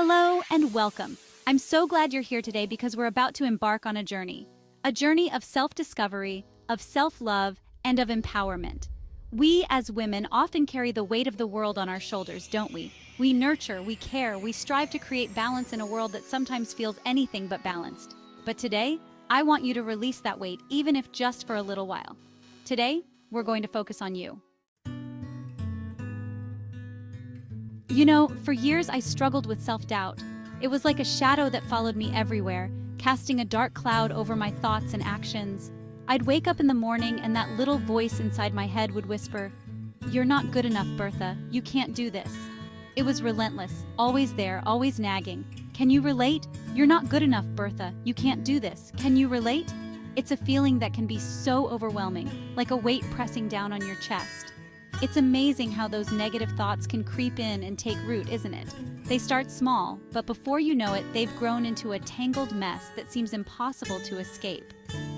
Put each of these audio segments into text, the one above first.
Hello and welcome. I'm so glad you're here today because we're about to embark on a journey of self-discovery, of self-love, and of empowerment. We as women often carry the weight of the world on our shoulders, don't we? We nurture, we care, we strive to create balance in a world that sometimes feels anything but balanced. But today, I want you to release that weight, even if just for a little while. Today, we're going to focus on you. You know, for years I struggled with self-doubt. It was like a shadow that followed me everywhere, casting a dark cloud over my thoughts and actions. I'd wake up in the morning and that little voice inside my head would whisper, "You're not good enough, Bertha. You can't do this." It was relentless, always there, always nagging. Can you relate? You're not good enough, Bertha. You can't do this. Can you relate? It's a feeling that can be so overwhelming, like a weight pressing down on your chest. It's amazing how those negative thoughts can creep in and take root, isn't it? They start small, but before you know it, they've grown into a tangled mess that seems impossible to escape.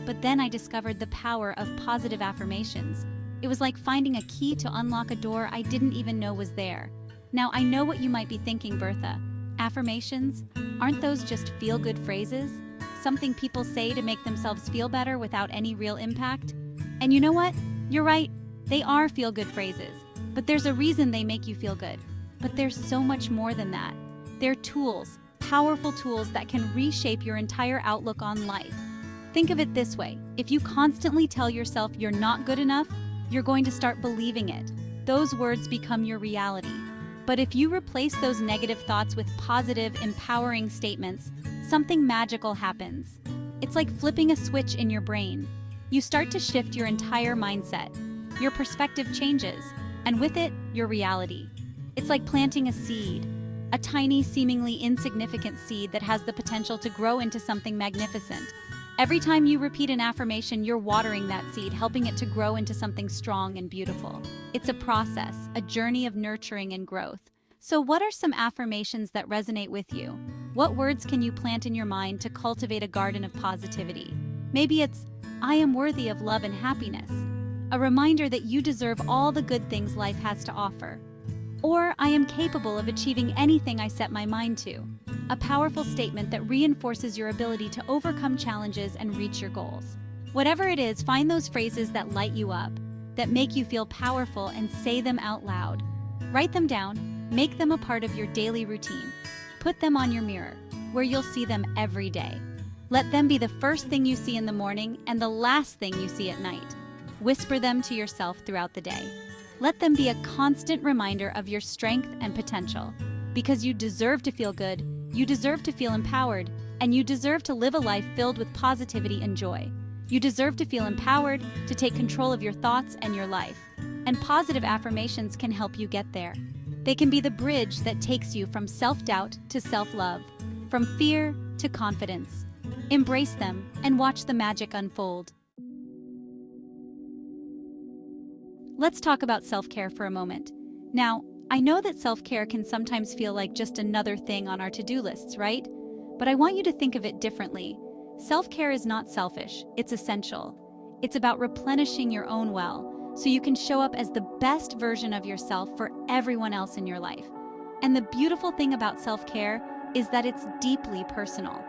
But then I discovered the power of positive affirmations. It was like finding a key to unlock a door I didn't even know was there. Now I know what you might be thinking, Bertha. Affirmations? Aren't those just feel-good phrases? Something people say to make themselves feel better without any real impact? And you know what? You're right. They are feel-good phrases, but there's a reason they make you feel good. But there's so much more than that. They're tools, powerful tools that can reshape your entire outlook on life. Think of it this way. If you constantly tell yourself you're not good enough, you're going to start believing it. Those words become your reality. But if you replace those negative thoughts with positive, empowering statements, something magical happens. It's like flipping a switch in your brain. You start to shift your entire mindset. Your perspective changes, and with it, your reality. It's like planting a seed, a tiny, seemingly insignificant seed that has the potential to grow into something magnificent. Every time you repeat an affirmation, you're watering that seed, helping it to grow into something strong and beautiful. It's a process, a journey of nurturing and growth. So what are some affirmations that resonate with you? What words can you plant in your mind to cultivate a garden of positivity? Maybe it's, "I am worthy of love and happiness." A reminder that you deserve all the good things life has to offer. Or, "I am capable of achieving anything I set my mind to." A powerful statement that reinforces your ability to overcome challenges and reach your goals. Whatever it is, find those phrases that light you up, that make you feel powerful, and say them out loud. Write them down, make them a part of your daily routine. Put them on your mirror, where you'll see them every day. Let them be the first thing you see in the morning and the last thing you see at night. Whisper them to yourself throughout the day. Let them be a constant reminder of your strength and potential. Because you deserve to feel good, you deserve to feel empowered, and you deserve to live a life filled with positivity and joy. You deserve to feel empowered, to take control of your thoughts and your life. And positive affirmations can help you get there. They can be the bridge that takes you from self-doubt to self-love, from fear to confidence. Embrace them and watch the magic unfold. Let's talk about self-care for a moment. Now, I know that self-care can sometimes feel like just another thing on our to-do lists, right? But I want you to think of it differently. Self-care is not selfish, it's essential. It's about replenishing your own well, so you can show up as the best version of yourself for everyone else in your life. And the beautiful thing about self-care is that it's deeply personal.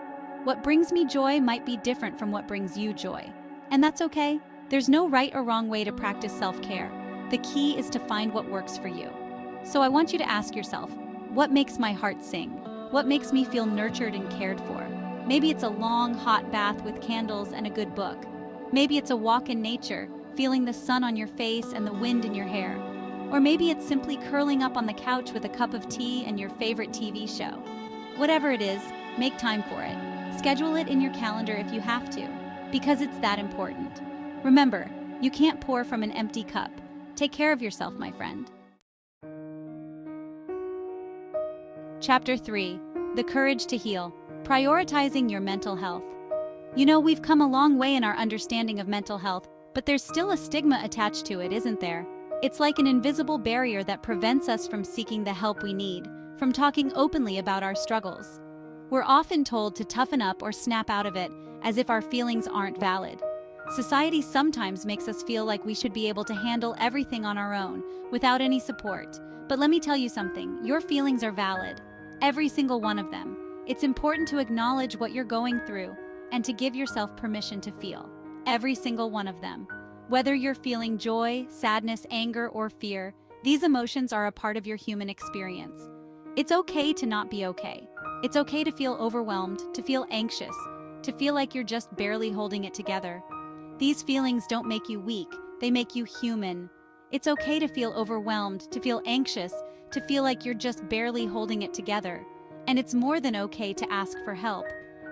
What brings me joy might be different from what brings you joy. And that's okay. There's no right or wrong way to practice self-care. The key is to find what works for you. So I want you to ask yourself, what makes my heart sing? What makes me feel nurtured and cared for? Maybe it's a long, hot bath with candles and a good book. Maybe it's a walk in nature, feeling the sun on your face and the wind in your hair. Or maybe it's simply curling up on the couch with a cup of tea and your favorite TV show. Whatever it is, make time for it. Schedule it in your calendar if you have to, because it's that important. Remember, you can't pour from an empty cup. Take care of yourself, my friend. Chapter 3. The Courage to Heal. Prioritizing your mental health. You know, we've come a long way in our understanding of mental health, but there's still a stigma attached to it, isn't there? It's like an invisible barrier that prevents us from seeking the help we need, from talking openly about our struggles. We're often told to toughen up or snap out of it, as if our feelings aren't valid. Society sometimes makes us feel like we should be able to handle everything on our own, without any support. But let me tell you something, your feelings are valid. every single one of them. It's important to acknowledge what you're going through and to give yourself permission to feel every single one of them. Whether you're feeling joy, sadness, anger, or fear, these emotions are a part of your human experience. It's okay to not be okay. It's okay to feel overwhelmed, to feel anxious, to feel like you're just barely holding it together. These feelings don't make you weak, they make you human. It's okay to feel overwhelmed, to feel anxious, to feel like you're just barely holding it together. And it's more than okay to ask for help.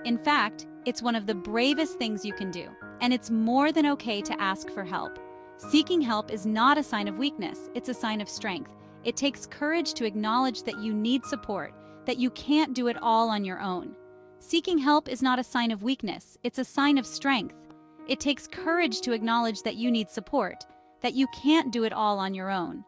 In fact, it's one of the bravest things you can do. And it's more than okay to ask for help. Seeking help is not a sign of weakness, it's a sign of strength. It takes courage to acknowledge that you need support, that you can't do it all on your own. Seeking help is not a sign of weakness, it's a sign of strength. It takes courage to acknowledge that you need support, that you can't do it all on your own.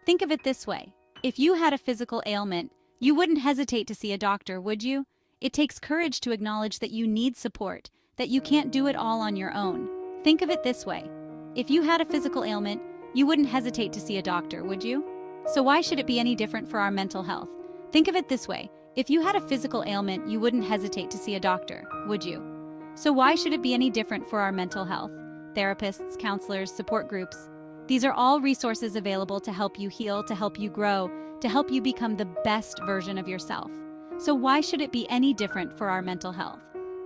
Think of it this way. If you had a physical ailment, you wouldn't hesitate to see a doctor, would you? It takes courage to acknowledge that you need support, that you can't do it all on your own. Think of it this way. If you had a physical ailment, you wouldn't hesitate to see a doctor, would you? So why should it be any different for our mental health? Think of it this way. If you had a physical ailment, you wouldn't hesitate to see a doctor, would you? So why should it be any different for our mental health? Therapists, counselors, support groups. These are all resources available to help you heal, to help you grow, to help you become the best version of yourself. So why should it be any different for our mental health?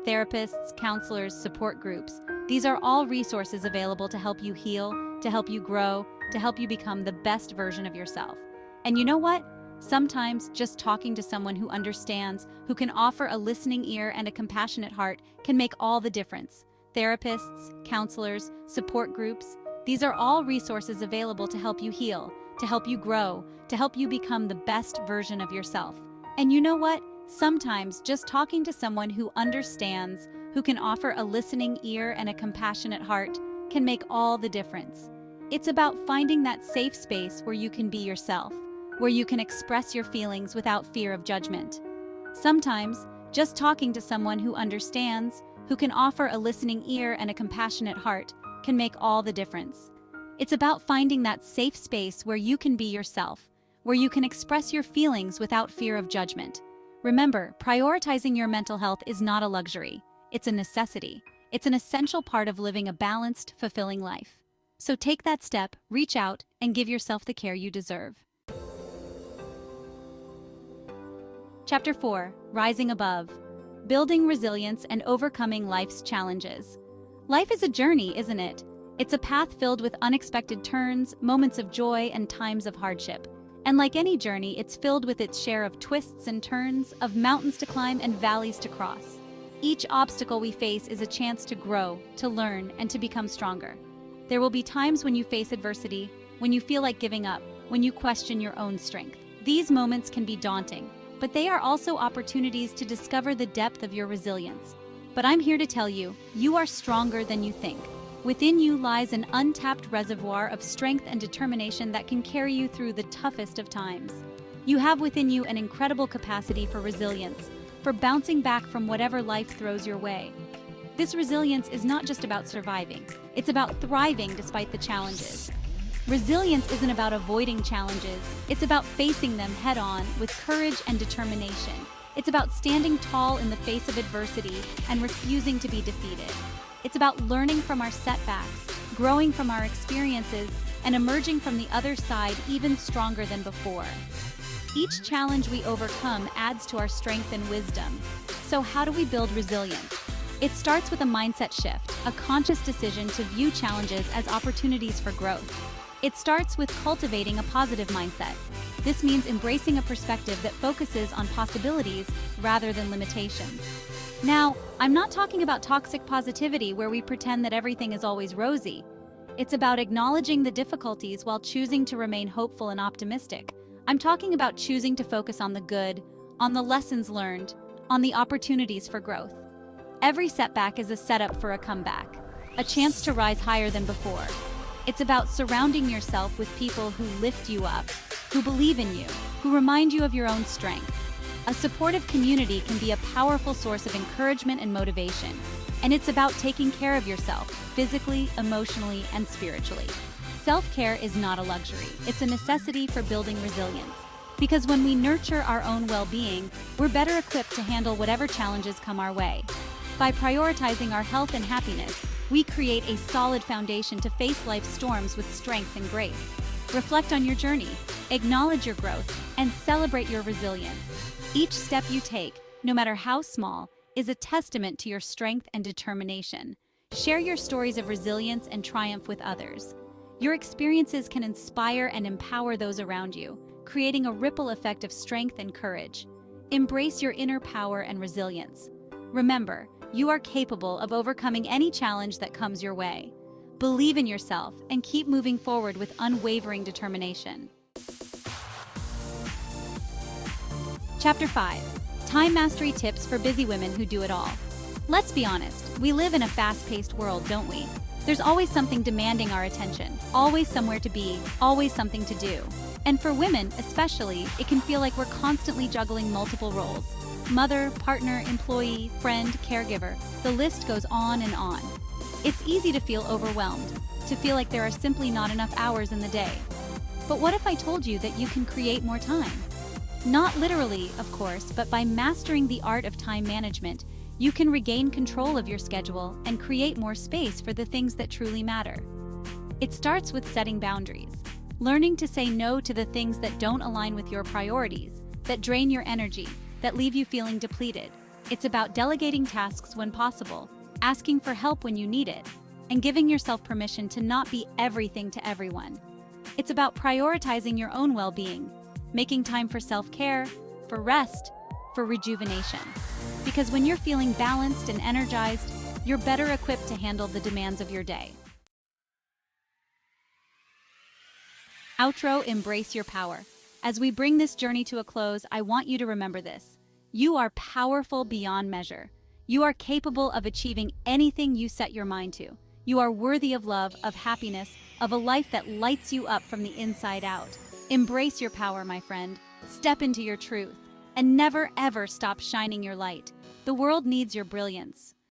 Therapists, counselors, support groups. These are all resources available to help you heal, to help you grow, to help you become the best version of yourself. And you know what? Sometimes just talking to someone who understands, who can offer a listening ear and a compassionate heart, can make all the difference. Therapists, counselors, support groups, these are all resources available to help you heal, to help you grow, to help you become the best version of yourself. And you know what? Sometimes just talking to someone who understands, who can offer a listening ear and a compassionate heart, can make all the difference. It's about finding that safe space where you can be yourself, where you can express your feelings without fear of judgment. Sometimes, just talking to someone who understands, who can offer a listening ear and a compassionate heart, can make all the difference. It's about finding that safe space where you can be yourself, where you can express your feelings without fear of judgment. Remember, prioritizing your mental health is not a luxury. It's a necessity. It's an essential part of living a balanced, fulfilling life. So take that step, reach out, and give yourself the care you deserve. Chapter 4, Rising Above. Building resilience and overcoming life's challenges. Life is a journey, isn't it? It's a path filled with unexpected turns, moments of joy, and times of hardship. And like any journey, it's filled with its share of twists and turns, of mountains to climb and valleys to cross. Each obstacle we face is a chance to grow, to learn, and to become stronger. There will be times when you face adversity, when you feel like giving up, when you question your own strength. These moments can be daunting, but they are also opportunities to discover the depth of your resilience. But I'm here to tell you, you are stronger than you think. Within you lies an untapped reservoir of strength and determination that can carry you through the toughest of times. You have within you an incredible capacity for resilience, for bouncing back from whatever life throws your way. This resilience is not just about surviving, it's about thriving despite the challenges. Resilience isn't about avoiding challenges, it's about facing them head-on with courage and determination. It's about standing tall in the face of adversity and refusing to be defeated. It's about learning from our setbacks, growing from our experiences, and emerging from the other side even stronger than before. Each challenge we overcome adds to our strength and wisdom. So how do we build resilience? It starts with a mindset shift, a conscious decision to view challenges as opportunities for growth. It starts with cultivating a positive mindset. This means embracing a perspective that focuses on possibilities rather than limitations. Now, I'm not talking about toxic positivity where we pretend that everything is always rosy. It's about acknowledging the difficulties while choosing to remain hopeful and optimistic. I'm talking about choosing to focus on the good, on the lessons learned, on the opportunities for growth. Every setback is a setup for a comeback, a chance to rise higher than before. It's about surrounding yourself with people who lift you up, who believe in you, who remind you of your own strength. A supportive community can be a powerful source of encouragement and motivation, and it's about taking care of yourself, physically, emotionally, and spiritually. Self-care is not a luxury, it's a necessity for building resilience. Because when we nurture our own well-being, we're better equipped to handle whatever challenges come our way. By prioritizing our health and happiness, we create a solid foundation to face life's storms with strength and grace. Reflect on your journey, acknowledge your growth, and celebrate your resilience. Each step you take, no matter how small, is a testament to your strength and determination. Share your stories of resilience and triumph with others. Your experiences can inspire and empower those around you, creating a ripple effect of strength and courage. Embrace your inner power and resilience. Remember, you are capable of overcoming any challenge that comes your way. Believe in yourself and keep moving forward with unwavering determination. Chapter 5. Time Mastery Tips for Busy Women Who Do It All. Let's be honest, we live in a fast-paced world, don't we? There's always something demanding our attention, always somewhere to be, always something to do. And for women, especially, it can feel like we're constantly juggling multiple roles. Mother, partner, employee, friend, caregiver, the list goes on and on. It's easy to feel overwhelmed, to feel like there are simply not enough hours in the day. But what if I told you that you can create more time? Not literally, of course, but by mastering the art of time management, you can regain control of your schedule and create more space for the things that truly matter. It starts with setting boundaries, learning to say no to the things that don't align with your priorities, that drain your energy, that leave you feeling depleted. It's about delegating tasks when possible, asking for help when you need it, and giving yourself permission to not be everything to everyone. It's about prioritizing your own well-being, making time for self-care, for rest, for rejuvenation. Because when you're feeling balanced and energized, you're better equipped to handle the demands of your day. Outro, embrace your power. As we bring this journey to a close, I want you to remember this. You are powerful beyond measure. You are capable of achieving anything you set your mind to. You are worthy of love, of happiness, of a life that lights you up from the inside out. Embrace your power, my friend. Step into your truth. And never, ever stop shining your light. The world needs your brilliance.